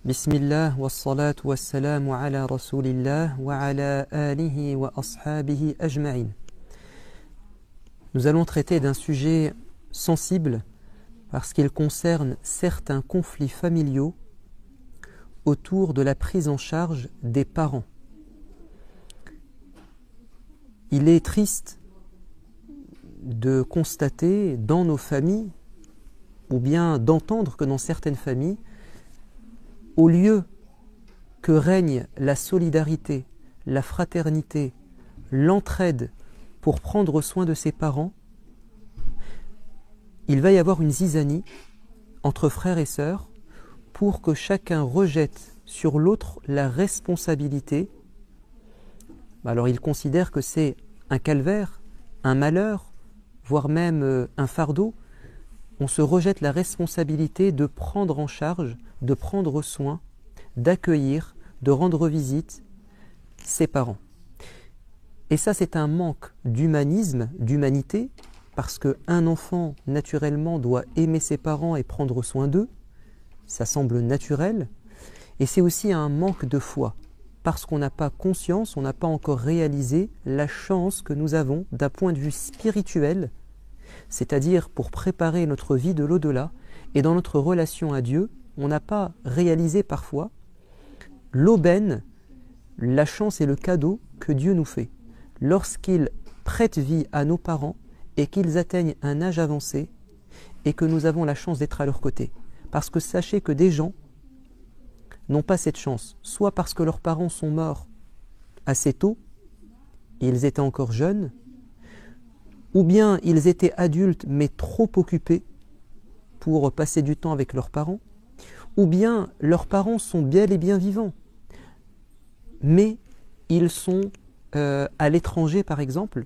Bismillah wa salatu wa salamu ala rasulillah wa ala alihi wa ashabihi ajma'in. Nous allons traiter d'un sujet sensible parce qu'il concerne certains conflits familiaux autour de la prise en charge des parents. Il est triste de constater dans nos familles, ou bien d'entendre que dans certaines familles, au lieu que règne la solidarité, la fraternité, l'entraide pour prendre soin de ses parents, il va y avoir une zizanie entre frères et sœurs pour que chacun rejette sur l'autre la responsabilité. Alors il considère que c'est un calvaire, un malheur, voire même un fardeau. On se rejette la responsabilité de prendre en charge, de prendre soin, d'accueillir, de rendre visite ses parents. Et ça, c'est un manque d'humanisme, d'humanité, parce qu'un enfant, naturellement, doit aimer ses parents et prendre soin d'eux. Ça semble naturel. Et c'est aussi un manque de foi, parce qu'on n'a pas conscience, on n'a pas encore réalisé la chance que nous avons d'un point de vue spirituel, c'est-à-dire pour préparer notre vie de l'au-delà, et dans notre relation à Dieu, on n'a pas réalisé parfois l'aubaine, la chance et le cadeau que Dieu nous fait. Lorsqu'il prête vie à nos parents et qu'ils atteignent un âge avancé et que nous avons la chance d'être à leur côté. Parce que sachez que des gens n'ont pas cette chance, soit parce que leurs parents sont morts assez tôt, ils étaient encore jeunes, ou bien ils étaient adultes mais trop occupés pour passer du temps avec leurs parents, ou bien leurs parents sont bel et bien vivants, mais ils sont à l'étranger par exemple,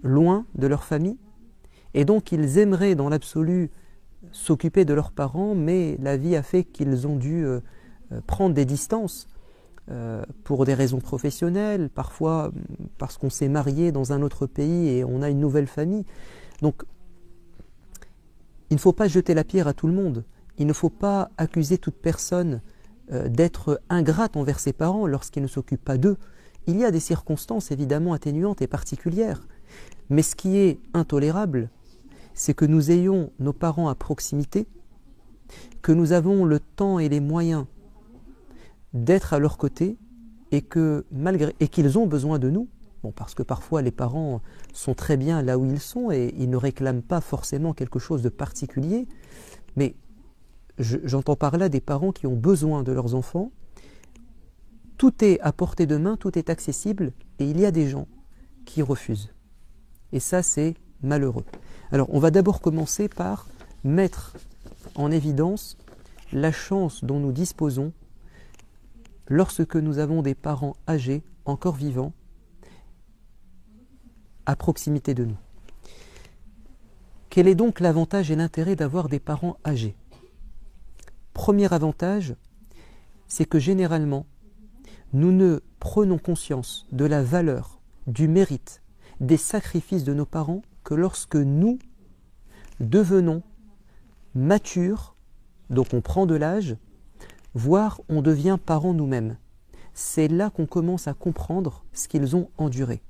loin de leur famille, et donc ils aimeraient dans l'absolu s'occuper de leurs parents, mais la vie a fait qu'ils ont dû prendre des distances pour des raisons professionnelles, parfois parce qu'on s'est marié dans un autre pays et on a une nouvelle famille. Donc, il ne faut pas jeter la pierre à tout le monde. Il ne faut pas accuser toute personne d'être ingrate envers ses parents lorsqu'ils ne s'occupent pas d'eux. Il y a des circonstances évidemment atténuantes et particulières. Mais ce qui est intolérable, c'est que nous ayons nos parents à proximité, que nous avons le temps et les moyens d'être à leur côté et qu'ils ont besoin de nous. Bon, parce que parfois les parents sont très bien là où ils sont et ils ne réclament pas forcément quelque chose de particulier, mais j'entends par là des parents qui ont besoin de leurs enfants. Tout est à portée de main, tout est accessible et il y a des gens qui refusent. Et ça, c'est malheureux. Alors, on va d'abord commencer par mettre en évidence la chance dont nous disposons lorsque nous avons des parents âgés, encore vivants, à proximité de nous. Quel est donc l'avantage et l'intérêt d'avoir des parents âgés ? Premier avantage, c'est que généralement, nous ne prenons conscience de la valeur, du mérite, des sacrifices de nos parents que lorsque nous devenons matures, donc on prend de l'âge, voire on devient parents nous-mêmes. C'est là qu'on commence à comprendre ce qu'ils ont enduré.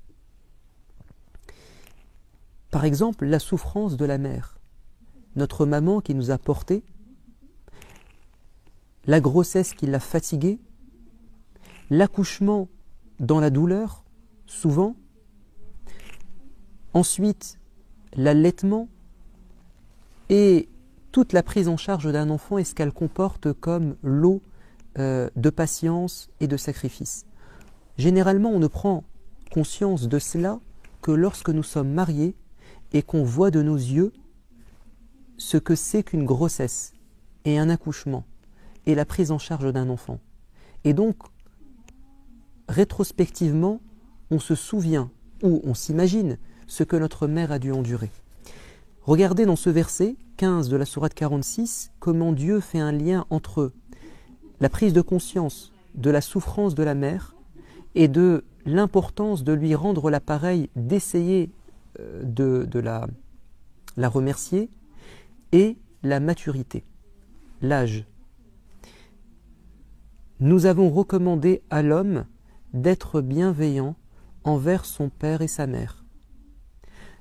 Par exemple, la souffrance de la mère. Notre maman qui nous a portés, la grossesse qui l'a fatiguée, l'accouchement dans la douleur, souvent, ensuite l'allaitement et toute la prise en charge d'un enfant et ce qu'elle comporte comme lot de patience et de sacrifice. Généralement, on ne prend conscience de cela que lorsque nous sommes mariés et qu'on voit de nos yeux ce que c'est qu'une grossesse et un accouchement et la prise en charge d'un enfant. Et donc, rétrospectivement, on se souvient ou on s'imagine ce que notre mère a dû endurer. Regardez dans ce verset 15 de la sourate 46 comment Dieu fait un lien entre la prise de conscience de la souffrance de la mère et de l'importance de lui rendre l'appareil, d'essayer de la remercier, et la maturité, l'âge. Nous avons recommandé à l'homme d'être bienveillant envers son père et sa mère.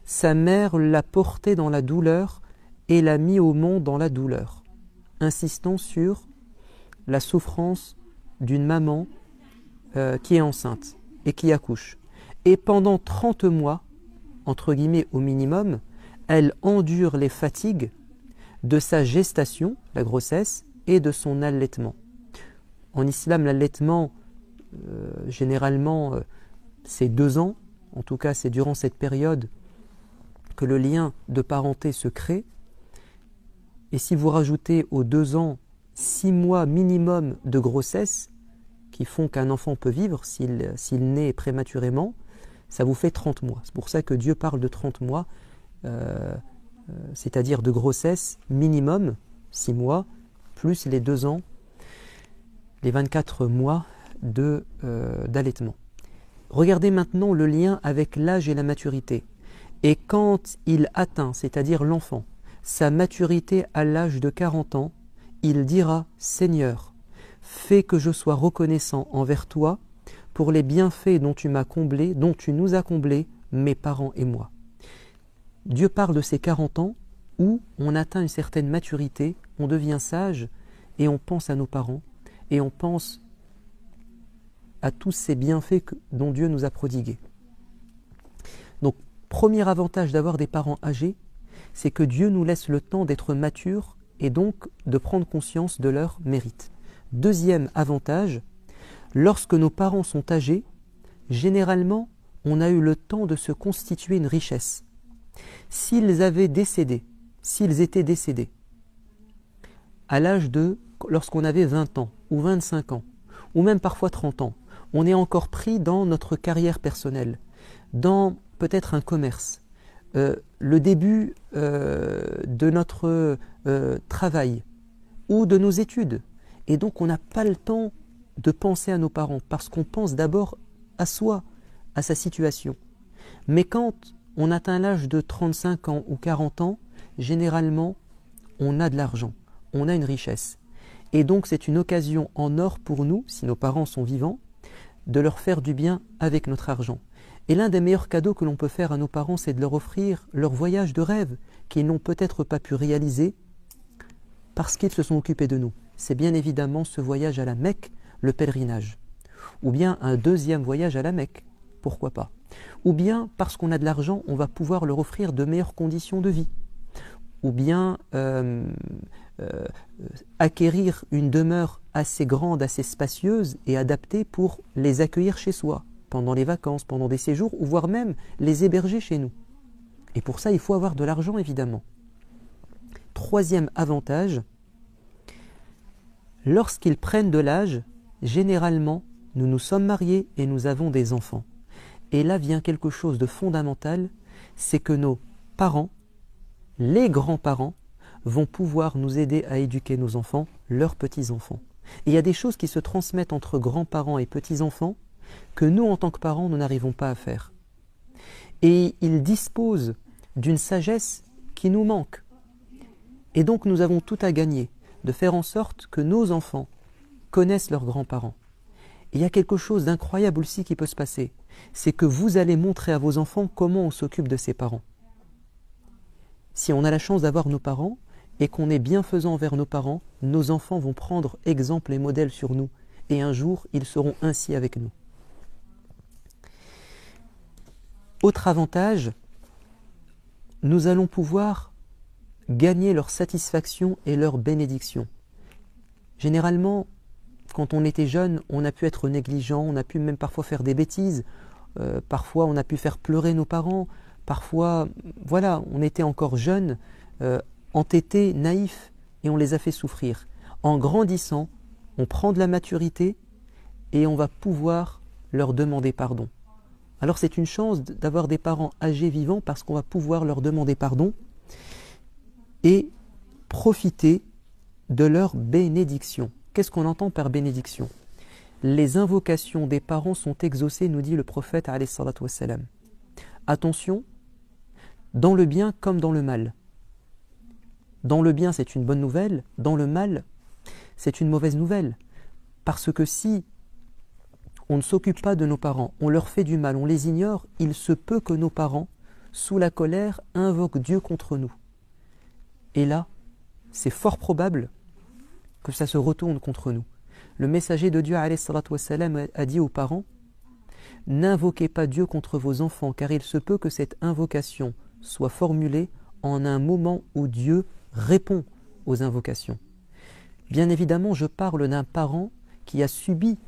Sa mère l'a porté dans la douleur et l'a mis au monde dans la douleur, insistant sur la souffrance d'une maman qui est enceinte et qui accouche. Et pendant 30 mois, entre guillemets au minimum, elle endure les fatigues de sa gestation, la grossesse, et de son allaitement. En islam, l'allaitement, généralement, c'est 2 ans. En tout cas, c'est durant cette période que le lien de parenté se crée. Et si vous rajoutez aux 2 ans 6 mois minimum de grossesse, qui font qu'un enfant peut vivre s'il naît prématurément, ça vous fait 30 mois. C'est pour ça que Dieu parle de 30 mois, c'est-à-dire de grossesse minimum, 6 mois, plus les 2 ans, les 24 mois d'allaitement. Regardez maintenant le lien avec l'âge et la maturité. Et quand il atteint, c'est-à-dire l'enfant, sa maturité à l'âge de 40 ans, il dira « Seigneur, fais que je sois reconnaissant envers toi pour les bienfaits dont tu m'as comblé, dont tu nous as comblés, mes parents et moi. » Dieu parle de ces 40 ans où on atteint une certaine maturité, on devient sage et on pense à nos parents et on pense à tous ces bienfaits dont Dieu nous a prodigués. Donc, premier avantage d'avoir des parents âgés, c'est que Dieu nous laisse le temps d'être matures et donc de prendre conscience de leur mérite. Deuxième avantage, lorsque nos parents sont âgés, généralement, on a eu le temps de se constituer une richesse. S'ils étaient décédés, à l'âge lorsqu'on avait 20 ans, ou 25 ans, ou même parfois 30 ans, on est encore pris dans notre carrière personnelle, dans peut-être un commerce, le début de notre travail, ou de nos études. Et donc on n'a pas le temps de penser à nos parents, parce qu'on pense d'abord à soi, à sa situation. Mais quand on atteint l'âge de 35 ans ou 40 ans, généralement, on a de l'argent, on a une richesse. Et donc c'est une occasion en or pour nous, si nos parents sont vivants, de leur faire du bien avec notre argent. Et l'un des meilleurs cadeaux que l'on peut faire à nos parents, c'est de leur offrir leur voyage de rêve, qu'ils n'ont peut-être pas pu réaliser parce qu'ils se sont occupés de nous. C'est bien évidemment ce voyage à la Mecque, le pèlerinage. Ou bien un deuxième voyage à la Mecque, pourquoi pas. Ou bien, parce qu'on a de l'argent, on va pouvoir leur offrir de meilleures conditions de vie. Ou bien acquérir une demeure assez grande, assez spacieuse et adaptée pour les accueillir chez soi, pendant les vacances, pendant des séjours, ou voire même les héberger chez nous. Et pour ça, il faut avoir de l'argent, évidemment. Troisième avantage, lorsqu'ils prennent de l'âge, généralement, nous nous sommes mariés et nous avons des enfants. Et là vient quelque chose de fondamental, c'est que nos parents, les grands-parents, vont pouvoir nous aider à éduquer nos enfants, leurs petits-enfants. Et il y a des choses qui se transmettent entre grands-parents et petits-enfants que nous, en tant que parents, nous n'arrivons pas à faire. Et ils disposent d'une sagesse qui nous manque. Et donc nous avons tout à gagner de faire en sorte que nos enfants connaissent leurs grands-parents. Et il y a quelque chose d'incroyable aussi qui peut se passer, c'est que vous allez montrer à vos enfants comment on s'occupe de ses parents. Si on a la chance d'avoir nos parents et qu'on est bienfaisant envers nos parents, nos enfants vont prendre exemple et modèle sur nous. Et un jour, ils seront ainsi avec nous. Autre avantage, nous allons pouvoir gagner leur satisfaction et leur bénédiction. Généralement, quand on était jeune, on a pu être négligent, on a pu même parfois faire des bêtises, parfois on a pu faire pleurer nos parents, parfois, voilà, on était encore jeunes, entêtés, naïfs, et on les a fait souffrir. En grandissant, on prend de la maturité et on va pouvoir leur demander pardon. Alors c'est une chance d'avoir des parents âgés vivants parce qu'on va pouvoir leur demander pardon et profiter de leur bénédiction. Qu'est-ce qu'on entend par bénédiction? Les invocations des parents sont exaucées, nous dit le prophète alayhi salatu wassalam. Attention, dans le bien comme dans le mal. Dans le bien, c'est une bonne nouvelle, dans le mal, c'est une mauvaise nouvelle. Parce que si on ne s'occupe pas de nos parents, on leur fait du mal, on les ignore, il se peut que nos parents, sous la colère, invoquent Dieu contre nous. Et là, c'est fort probable que ça se retourne contre nous. Le messager de Dieu alayhi salatu wassalam, a dit aux parents: n'invoquez pas Dieu contre vos enfants, car il se peut que cette invocation soit formulée en un moment où Dieu répond aux invocations. Bien évidemment, je parle d'un parent qui a subi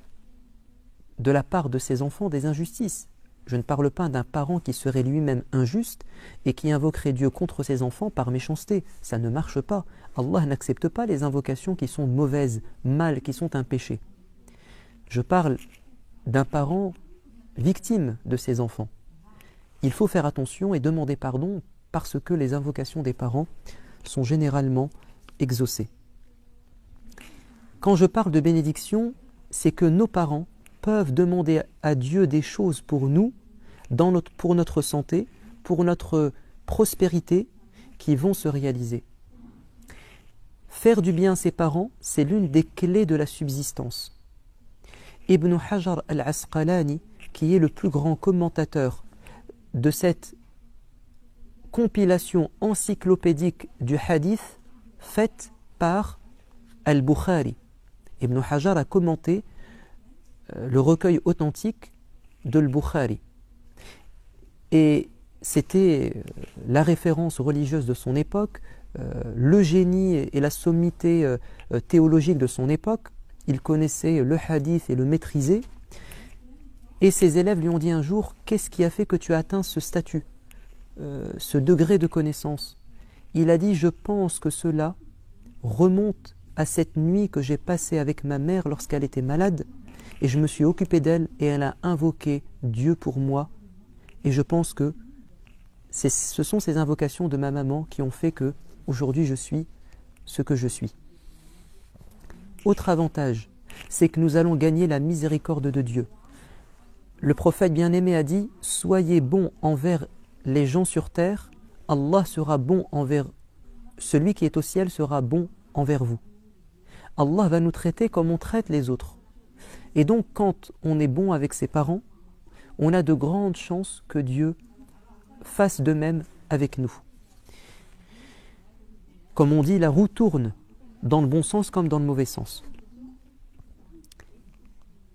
de la part de ses enfants des injustices. Je ne parle pas d'un parent qui serait lui-même injuste et qui invoquerait Dieu contre ses enfants par méchanceté. Ça ne marche pas. Allah n'accepte pas les invocations qui sont mauvaises, mal, qui sont un péché. Je parle d'un parent victime de ses enfants. Il faut faire attention et demander pardon parce que les invocations des parents sont généralement exaucées. Quand je parle de bénédiction, c'est que nos parents peuvent demander à Dieu des choses pour nous, pour notre santé, pour notre prospérité, qui vont se réaliser. Faire du bien à ses parents, c'est l'une des clés de la subsistance. Ibn Hajar al-Asqalani, qui est le plus grand commentateur de cette compilation encyclopédique du hadith faite par Al-Bukhari. Ibn Hajar a commenté le recueil authentique de Al-Bukhari. Et c'était la référence religieuse de son époque, le génie et la sommité théologique de son époque. Il connaissait le hadith et le maîtrisait. Et ses élèves lui ont dit un jour: qu'est-ce qui a fait que tu as atteint ce statut, ce degré de connaissance? Il a dit: je pense que cela remonte à cette nuit que j'ai passée avec ma mère lorsqu'elle était malade, et je me suis occupé d'elle et elle a invoqué Dieu pour moi, et je pense que ce sont ces invocations de ma maman qui ont fait que aujourd'hui je suis ce que je suis. Autre avantage, c'est que nous allons gagner la miséricorde de Dieu. Le prophète bien-aimé a dit: soyez bons envers les gens sur terre, Allah sera bon envers celui qui est au ciel, sera bon envers vous. Allah va nous traiter comme on traite les autres. Et donc quand on est bon avec ses parents, on a de grandes chances que Dieu fasse de même avec nous. Comme on dit, la roue tourne dans le bon sens comme dans le mauvais sens.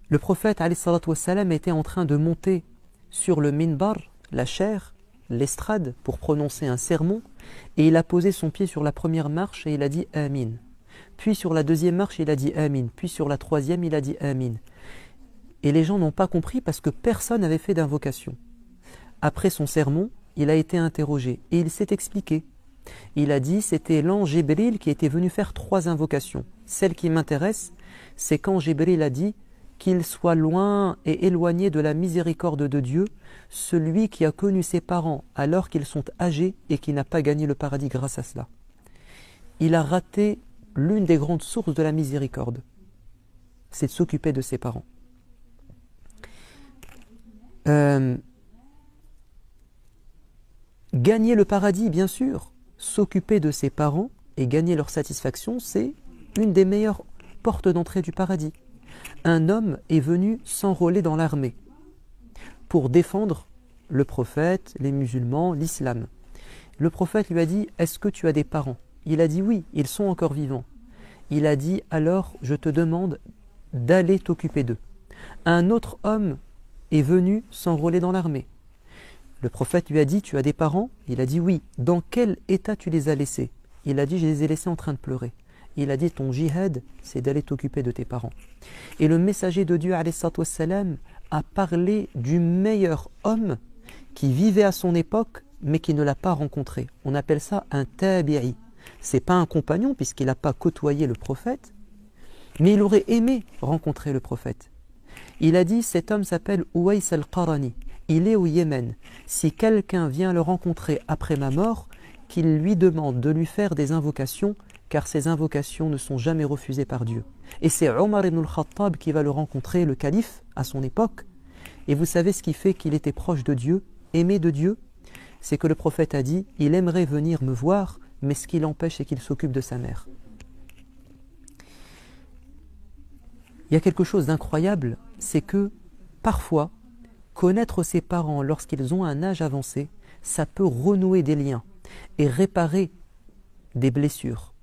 Le prophète alayhi salatu wassalam était en train de monter sur le minbar, la chaire, l'estrade, pour prononcer un sermon, et il a posé son pied sur la première marche et il a dit Amin. Puis sur la deuxième marche, il a dit Amin. Puis sur la troisième, il a dit Amin. Et les gens n'ont pas compris parce que personne n'avait fait d'invocation. Après son sermon, il a été interrogé et il s'est expliqué. Il a dit: c'était l'ange Jibril qui était venu faire 3 invocations. Celle qui m'intéresse, c'est quand Jibril a dit qu'il soit loin et éloigné de la miséricorde de Dieu, celui qui a connu ses parents alors qu'ils sont âgés et qui n'a pas gagné le paradis grâce à cela. Il a raté l'une des grandes sources de la miséricorde, c'est de s'occuper de ses parents. Gagner le paradis, bien sûr, s'occuper de ses parents et gagner leur satisfaction, c'est une des meilleures portes d'entrée du paradis. Un homme est venu s'enrôler dans l'armée pour défendre le prophète, les musulmans, l'islam. Le prophète lui a dit: est-ce que tu as des parents? Il a dit oui, ils sont encore vivants. Il a dit: alors je te demande d'aller t'occuper d'eux. Un autre homme est venu s'enrôler dans l'armée. Le prophète lui a dit: tu as des parents? Il a dit oui. Dans quel état tu les as laissés? Il a dit: je les ai laissés en train de pleurer. Il a dit: ton jihad, c'est d'aller t'occuper de tes parents. Et le messager de Dieu alayhi salatu wassalam a parlé du meilleur homme qui vivait à son époque mais qui ne l'a pas rencontré. On appelle ça un tabi'i. C'est pas un compagnon puisqu'il n'a pas côtoyé le prophète, mais il aurait aimé rencontrer le prophète. Il a dit: cet homme s'appelle Uwais al-Qarani. Il est au Yémen. Si quelqu'un vient le rencontrer après ma mort, qu'il lui demande de lui faire des invocations, car ces invocations ne sont jamais refusées par Dieu. Et c'est Omar ibn al-Khattab qui va le rencontrer, le calife, à son époque. Et vous savez ce qui fait qu'il était proche de Dieu, aimé de Dieu? C'est que le prophète a dit: il aimerait venir me voir, mais ce qui l'empêche, c'est qu'il s'occupe de sa mère. il y a quelque chose d'incroyable, c'est que parfois, connaître ses parents lorsqu'ils ont un âge avancé, ça peut renouer des liens et réparer des blessures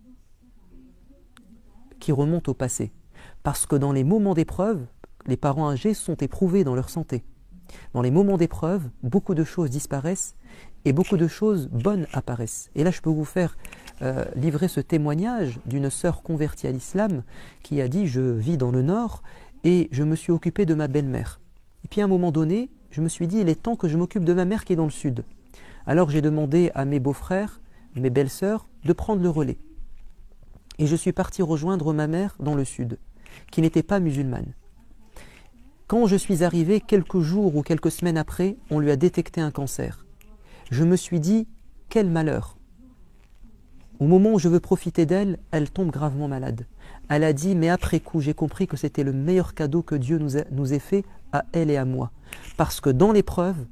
qui remontent au passé. Parce que dans les moments d'épreuve, les parents âgés sont éprouvés dans leur santé. Dans les moments d'épreuve, beaucoup de choses disparaissent et beaucoup de choses bonnes apparaissent. Et là, je peux vous faire livrer ce témoignage d'une sœur convertie à l'islam qui a dit « Je vis dans le nord et je me suis occupé de ma belle-mère. » Et puis à un moment donné, je me suis dit « Il est temps que je m'occupe de ma mère qui est dans le sud. » Alors j'ai demandé à mes beaux-frères, mes belles-sœurs, de prendre le relais. Et je suis parti rejoindre ma mère dans le sud, qui n'était pas musulmane. Quand je suis arrivé, quelques jours ou quelques semaines après, on lui a détecté un cancer. Je me suis dit, quel malheur. Au moment où je veux profiter d'elle, elle tombe gravement malade. Elle a dit, mais après coup, j'ai compris que c'était le meilleur cadeau que Dieu nous ait fait à elle et à moi. Parce que dans l'épreuve,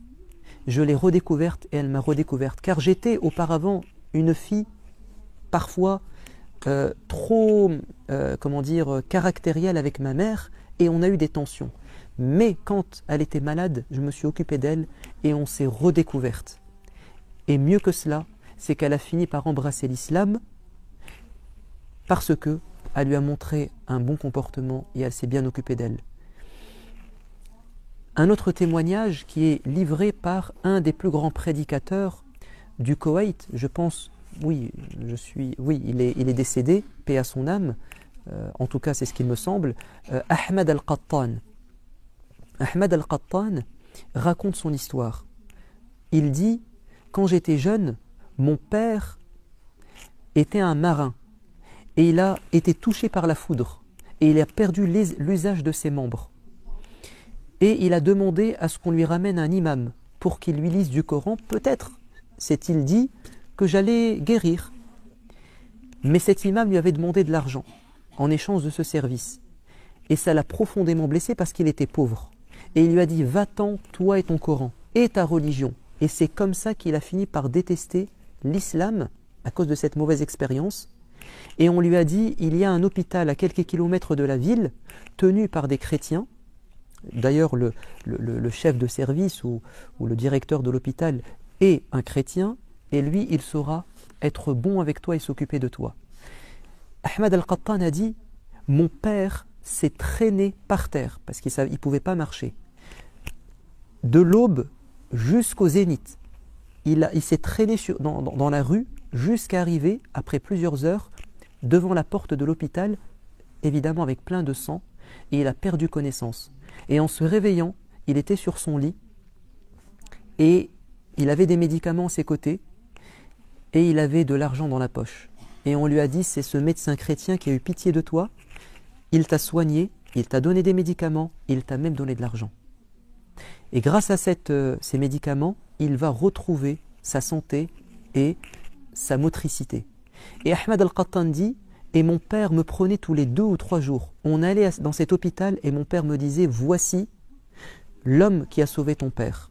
je l'ai redécouverte et elle m'a redécouverte. Car j'étais auparavant une fille, parfois trop, caractérielle avec ma mère, et on a eu des tensions. Mais quand elle était malade, je me suis occupé d'elle et on s'est redécouverte. Et mieux que cela, c'est qu'elle a fini par embrasser l'islam parce que elle lui a montré un bon comportement et elle s'est bien occupée d'elle. Un autre témoignage qui est livré par un des plus grands prédicateurs du Koweït, je pense, il est décédé, paix à son âme, en tout cas c'est ce qu'il me semble, Ahmed Al-Qattan. Ahmed Al-Qattan raconte son histoire. Il dit, quand j'étais jeune, mon père était un marin et il a été touché par la foudre et il a perdu l'usage de ses membres. Et il a demandé à ce qu'on lui ramène un imam pour qu'il lui lise du Coran. Peut-être, s'est-il dit, que j'allais guérir. Mais cet imam lui avait demandé de l'argent en échange de ce service. Et ça l'a profondément blessé parce qu'il était pauvre. Et il lui a dit, va-t'en, toi et ton Coran, et ta religion. Et c'est comme ça qu'il a fini par détester l'islam à cause de cette mauvaise expérience. Et on lui a dit, il y a un hôpital à quelques kilomètres de la ville, tenu par des chrétiens. D'ailleurs, le chef de service ou le directeur de l'hôpital est un chrétien, et lui, il saura être bon avec toi et s'occuper de toi. Ahmed Al-Qattan a dit, mon père s'est traîné par terre, parce qu'il ne pouvait pas marcher. De l'aube jusqu'au zénith. Il s'est traîné dans la rue jusqu'à arriver, après plusieurs heures, devant la porte de l'hôpital, évidemment avec plein de sang, et il a perdu connaissance. Et en se réveillant, il était sur son lit, et il avait des médicaments à ses côtés, et il avait de l'argent dans la poche. Et on lui a dit, c'est ce médecin chrétien qui a eu pitié de toi, il t'a soigné, il t'a donné des médicaments, il t'a même donné de l'argent. Et grâce à ces médicaments, il va retrouver sa santé et sa motricité. Et Ahmed Al-Qattan dit, et mon père me prenait tous les 2 ou 3 jours. On allait dans cet hôpital et mon père me disait, voici l'homme qui a sauvé ton père.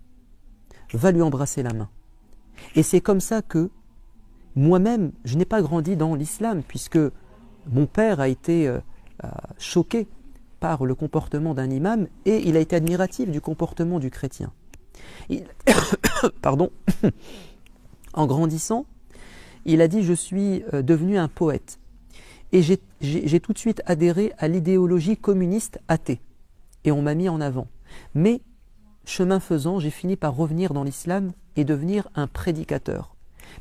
Va lui embrasser la main. Et c'est comme ça que moi-même, je n'ai pas grandi dans l'islam, puisque mon père a été choqué par le comportement d'un imam et il a été admiratif du comportement du chrétien. Pardon. En grandissant, il a dit, je suis devenu un poète. Et j'ai tout de suite adhéré à l'idéologie communiste athée. Et on m'a mis en avant. Mais, chemin faisant, j'ai fini par revenir dans l'islam et devenir un prédicateur.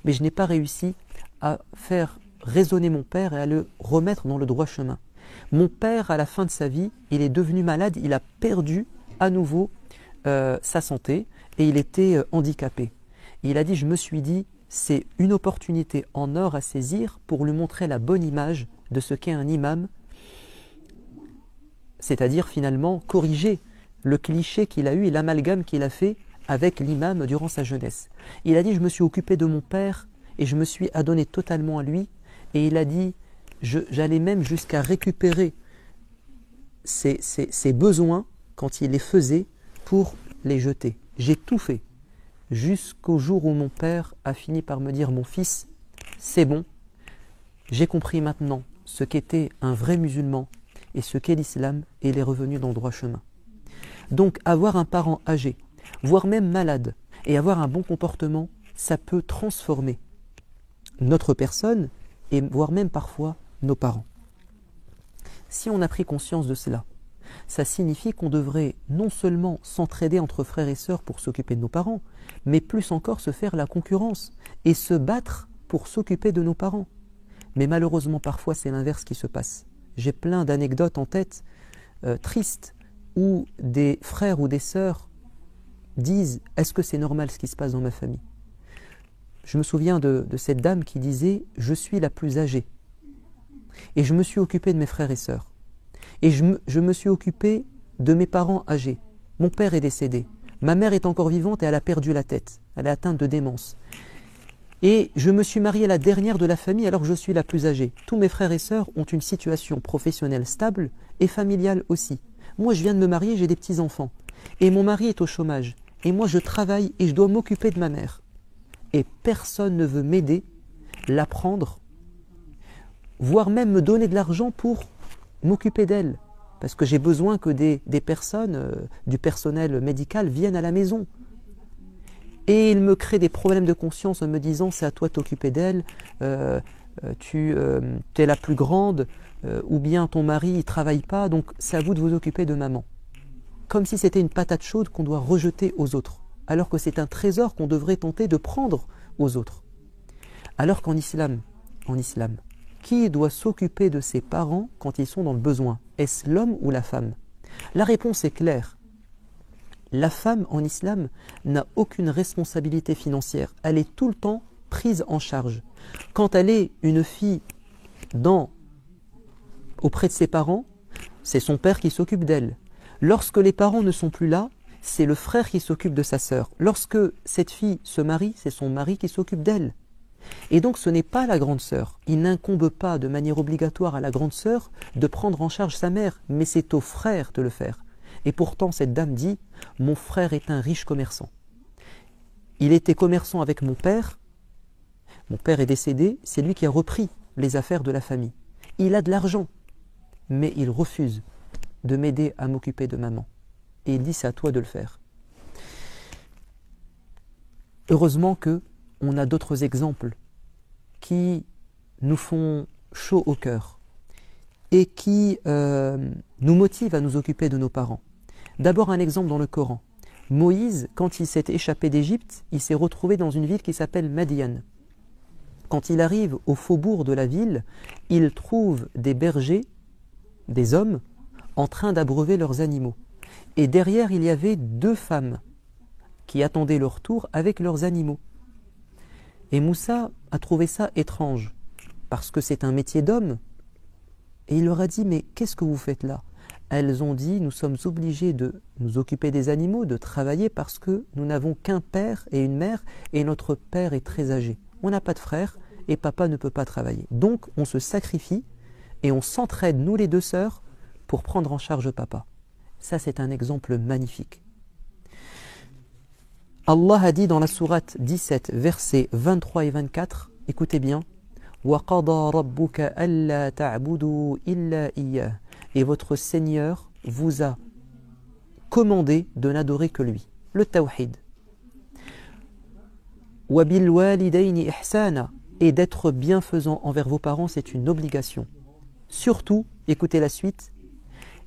Mais je n'ai pas réussi à faire raisonner mon père et à le remettre dans le droit chemin. Mon père, à la fin de sa vie, il est devenu malade, il a perdu à nouveau sa santé et il était handicapé. Et il a dit, je me suis dit, c'est une opportunité en or à saisir pour lui montrer la bonne image de ce qu'est un imam, c'est-à-dire finalement corriger le cliché qu'il a eu et l'amalgame qu'il a fait avec l'imam durant sa jeunesse. Il a dit, je me suis occupé de mon père et je me suis adonné totalement à lui. Et il a dit, j'allais même jusqu'à récupérer ses besoins quand il les faisait pour les jeter. J'ai tout fait jusqu'au jour où mon père a fini par me dire, mon fils, c'est bon, j'ai compris maintenant ce qu'était un vrai musulman et ce qu'est l'islam, et il est revenu dans le droit chemin. Donc avoir un parent âgé, voire même malade, et avoir un bon comportement, ça peut transformer notre personne, et voire même parfois nos parents. Si on a pris conscience de cela, ça signifie qu'on devrait non seulement s'entraider entre frères et sœurs pour s'occuper de nos parents, mais plus encore se faire la concurrence et se battre pour s'occuper de nos parents. Mais malheureusement, parfois, c'est l'inverse qui se passe. J'ai plein d'anecdotes en tête, tristes, où des frères ou des sœurs disent « Est-ce que c'est normal ce qui se passe dans ma famille ?» Je me souviens de cette dame qui disait « Je suis la plus âgée et je me suis occupée de mes frères et sœurs. Et je me suis occupée de mes parents âgés. Mon père est décédé. Ma mère est encore vivante et elle a perdu la tête. Elle est atteinte de démence. Et je me suis mariée la dernière de la famille alors que je suis la plus âgée. Tous mes frères et sœurs ont une situation professionnelle stable et familiale aussi. Moi, je viens de me marier, j'ai des petits-enfants. Et mon mari est au chômage. Et moi, je travaille et je dois m'occuper de ma mère. Et personne ne veut m'aider, l'apprendre, voire même me donner de l'argent pour m'occuper d'elle. Parce que j'ai besoin que des personnes, du personnel médical viennent à la maison. Et il me crée des problèmes de conscience en me disant c'est à toi de t'occuper d'elle, tu es la plus grande, ou bien ton mari ne travaille pas, donc c'est à vous de vous occuper de maman. Comme si c'était une patate chaude qu'on doit rejeter aux autres, alors que c'est un trésor qu'on devrait tenter de prendre aux autres. Alors qu'en islam, qui doit s'occuper de ses parents quand ils sont dans le besoin? Est-ce l'homme ou la femme? La réponse est claire. La femme en islam n'a aucune responsabilité financière. Elle est tout le temps prise en charge. Quand elle est une fille auprès de ses parents, c'est son père qui s'occupe d'elle. Lorsque les parents ne sont plus là, c'est le frère qui s'occupe de sa sœur. Lorsque cette fille se marie, c'est son mari qui s'occupe d'elle. Et donc ce n'est pas la grande sœur. Il n'incombe pas de manière obligatoire à la grande sœur de prendre en charge sa mère, mais c'est au frère de le faire. Et pourtant cette dame dit « Mon frère est un riche commerçant. Il était commerçant avec mon père est décédé, c'est lui qui a repris les affaires de la famille. Il a de l'argent, mais il refuse de m'aider à m'occuper de maman. Et il dit c'est à toi de le faire. » Heureusement qu'on a d'autres exemples qui nous font chaud au cœur et qui nous motivent à nous occuper de nos parents. D'abord un exemple dans le Coran. Moïse, quand il s'est échappé d'Égypte, il s'est retrouvé dans une ville qui s'appelle Madian. Quand il arrive au faubourg de la ville, il trouve des bergers, des hommes, en train d'abreuver leurs animaux. Et derrière, il y avait 2 femmes qui attendaient leur tour avec leurs animaux. Et Moussa a trouvé ça étrange, parce que c'est un métier d'homme. Et il leur a dit, mais qu'est-ce que vous faites là? Elles ont dit, nous sommes obligés de nous occuper des animaux, de travailler parce que nous n'avons qu'un père et une mère, et notre père est très âgé. On n'a pas de frère et papa ne peut pas travailler. Donc on se sacrifie et on s'entraide, nous les 2 sœurs, pour prendre en charge papa. Ça c'est un exemple magnifique. Allah a dit dans la sourate 17, versets 23 et 24, écoutez bien, وَقَضَى رَبُّكَ أَلَّا تَعْبُدُوا إِلَّا إِيَّهُ. Et votre Seigneur vous a commandé de n'adorer que lui. Le tawhid. وَبِالْوَالِدَيْنِ إِحْسَانًا. Et d'être bienfaisant envers vos parents, c'est une obligation. Surtout, écoutez la suite,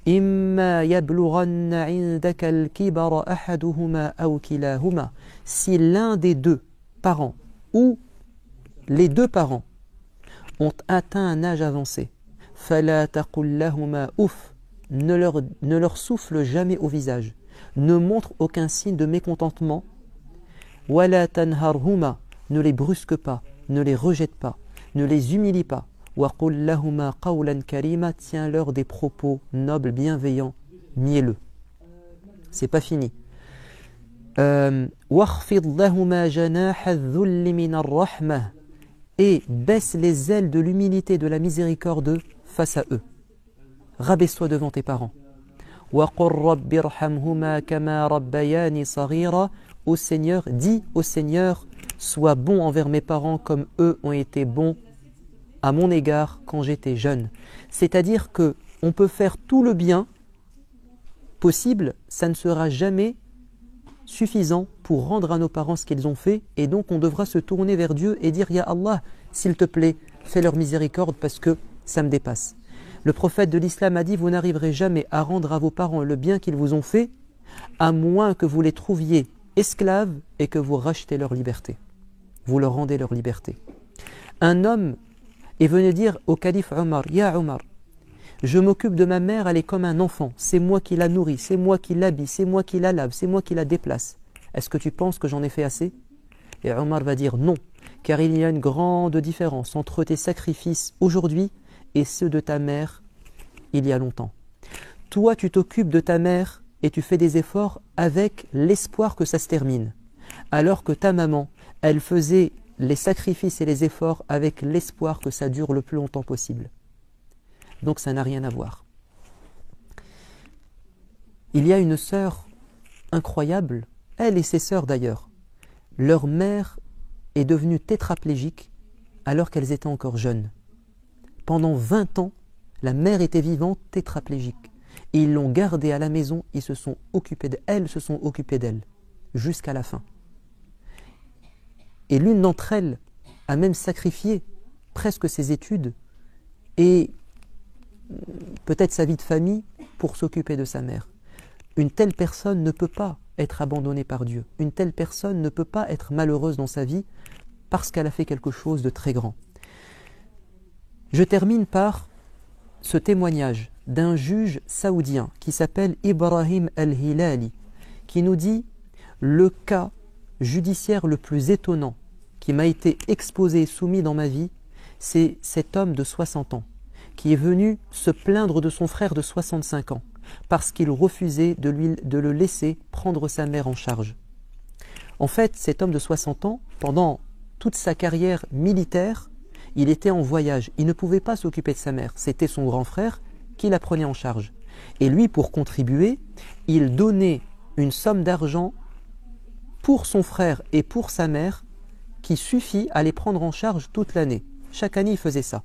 إِمَّا يَبْلُغَنَّ عِنْدَكَ الْكِبَرَ أَحَدُهُمَا أَوْ كِلَاهُمَا. Si l'un des 2 parents ou les 2 parents ont atteint un âge avancé, فَلَا تَقُلْ لَهُمَا أُفْ. Ne leur souffle jamais au visage, ne montre aucun signe de mécontentement, وَلَا تَنْهَرْهُمَا. Ne les brusque pas, ne les rejette pas, ne les humilie pas. وَقُلْ لَهُمَا قَوْلًا كَرِيمًا. Tiens-leur des propos nobles, bienveillants, mielleux. C'est pas fini. وَاخْفِضْ لَهُمَا جَنَاحَ الذُّلِّ مِنَ الرَّحْمَةِ. Et baisse les ailes de l'humilité, de la miséricorde face à eux. Rabaisse-toi devant tes parents. وَقُلْ رَبِّ ارْحَمْهُمَا كَمَا رَبَّيَانِي صَغِيرًا. Au Seigneur, dis au Seigneur, sois bon envers mes parents comme eux ont été bons à mon égard quand j'étais jeune. C'est-à-dire que on peut faire tout le bien possible, ça ne sera jamais suffisant pour rendre à nos parents ce qu'ils ont fait, et donc on devra se tourner vers Dieu et dire « Ya Allah, s'il te plaît, fais leur miséricorde parce que ça me dépasse ». Le prophète de l'islam a dit « Vous n'arriverez jamais à rendre à vos parents le bien qu'ils vous ont fait, à moins que vous les trouviez esclaves et que vous rachetez leur liberté. Vous leur rendez leur liberté. » Un homme est venu dire au calife Omar « Ya Omar, je m'occupe de ma mère, elle est comme un enfant. C'est moi qui la nourris, c'est moi qui l'habille, c'est moi qui la lave, c'est moi qui la déplace. Est-ce que tu penses que j'en ai fait assez ?» Et Omar va dire non, car il y a une grande différence entre tes sacrifices aujourd'hui et ceux de ta mère il y a longtemps. Toi, tu t'occupes de ta mère et tu fais des efforts avec l'espoir que ça se termine. Alors que ta maman, elle faisait les sacrifices et les efforts avec l'espoir que ça dure le plus longtemps possible. Donc ça n'a rien à voir. Il y a une sœur incroyable, elle et ses sœurs d'ailleurs. Leur mère est devenue tétraplégique alors qu'elles étaient encore jeunes. Pendant 20 ans, la mère était vivante, tétraplégique. Et ils l'ont gardée à la maison, ils se sont occupés d'elle, elles se sont occupées d'elle, jusqu'à la fin. Et l'une d'entre elles a même sacrifié presque ses études et peut-être sa vie de famille pour s'occuper de sa mère. Une telle personne ne peut pas être abandonnée par Dieu. Une telle personne ne peut pas être malheureuse dans sa vie parce qu'elle a fait quelque chose de très grand. Je termine par ce témoignage d'un juge saoudien qui s'appelle Ibrahim al-Hilali, qui nous dit « Le cas judiciaire le plus étonnant qui m'a été exposé et soumis dans ma vie, c'est cet homme de 60 ans qui est venu se plaindre de son frère de 65 ans parce qu'il refusait de le laisser prendre sa mère en charge. » En fait, cet homme de 60 ans, pendant toute sa carrière militaire, il était en voyage. Il ne pouvait pas s'occuper de sa mère. C'était son grand frère qui la prenait en charge. Et lui, pour contribuer, il donnait une somme d'argent pour son frère et pour sa mère qui suffit à les prendre en charge toute l'année. Chaque année, il faisait ça.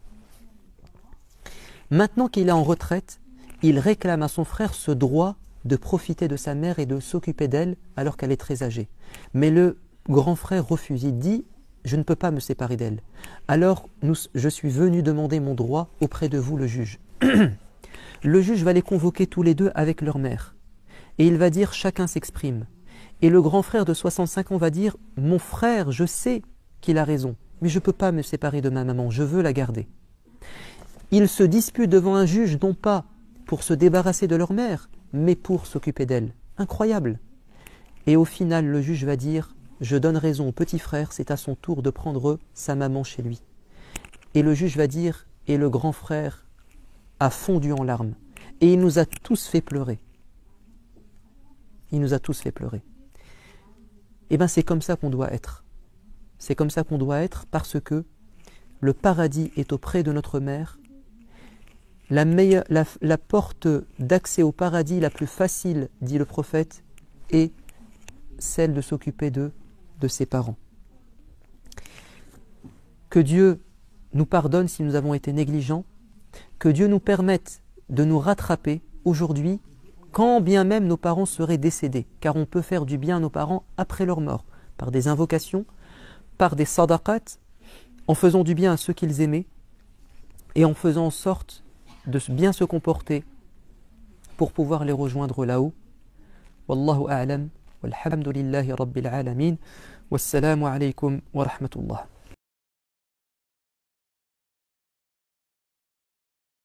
Maintenant qu'il est en retraite, il réclame à son frère ce droit de profiter de sa mère et de s'occuper d'elle alors qu'elle est très âgée. Mais le grand frère refuse. Il dit « Je ne peux pas me séparer d'elle. Alors, je suis venu demander mon droit auprès de vous, le juge. » Le juge va les convoquer tous les deux avec leur mère. Et il va dire « Chacun s'exprime. » Et le grand frère de 65 ans va dire « Mon frère, je sais qu'il a raison, mais je ne peux pas me séparer de ma maman, je veux la garder. » Ils se disputent devant un juge, non pas pour se débarrasser de leur mère, mais pour s'occuper d'elle. Incroyable. Et au final, le juge va dire « Je donne raison au petit frère, c'est à son tour de prendre sa maman chez lui. » Et le juge va dire « Et le grand frère a fondu en larmes. Et il nous a tous fait pleurer. » Il nous a tous fait pleurer. Eh bien, c'est comme ça qu'on doit être. C'est comme ça qu'on doit être parce que le paradis est auprès de notre mère. La porte d'accès au paradis la plus facile, dit le prophète, est celle de s'occuper de ses parents. Que Dieu nous pardonne si nous avons été négligents, que Dieu nous permette de nous rattraper aujourd'hui, quand bien même nos parents seraient décédés, car on peut faire du bien à nos parents après leur mort, par des invocations, par des sadaqat, en faisant du bien à ceux qu'ils aimaient, et en faisant en sorte de bien se comporter pour pouvoir les rejoindre là-haut. Wallahu a'lam, walhamdulillahi rabbil alamin, wassalamu alaykum wa rahmatullah.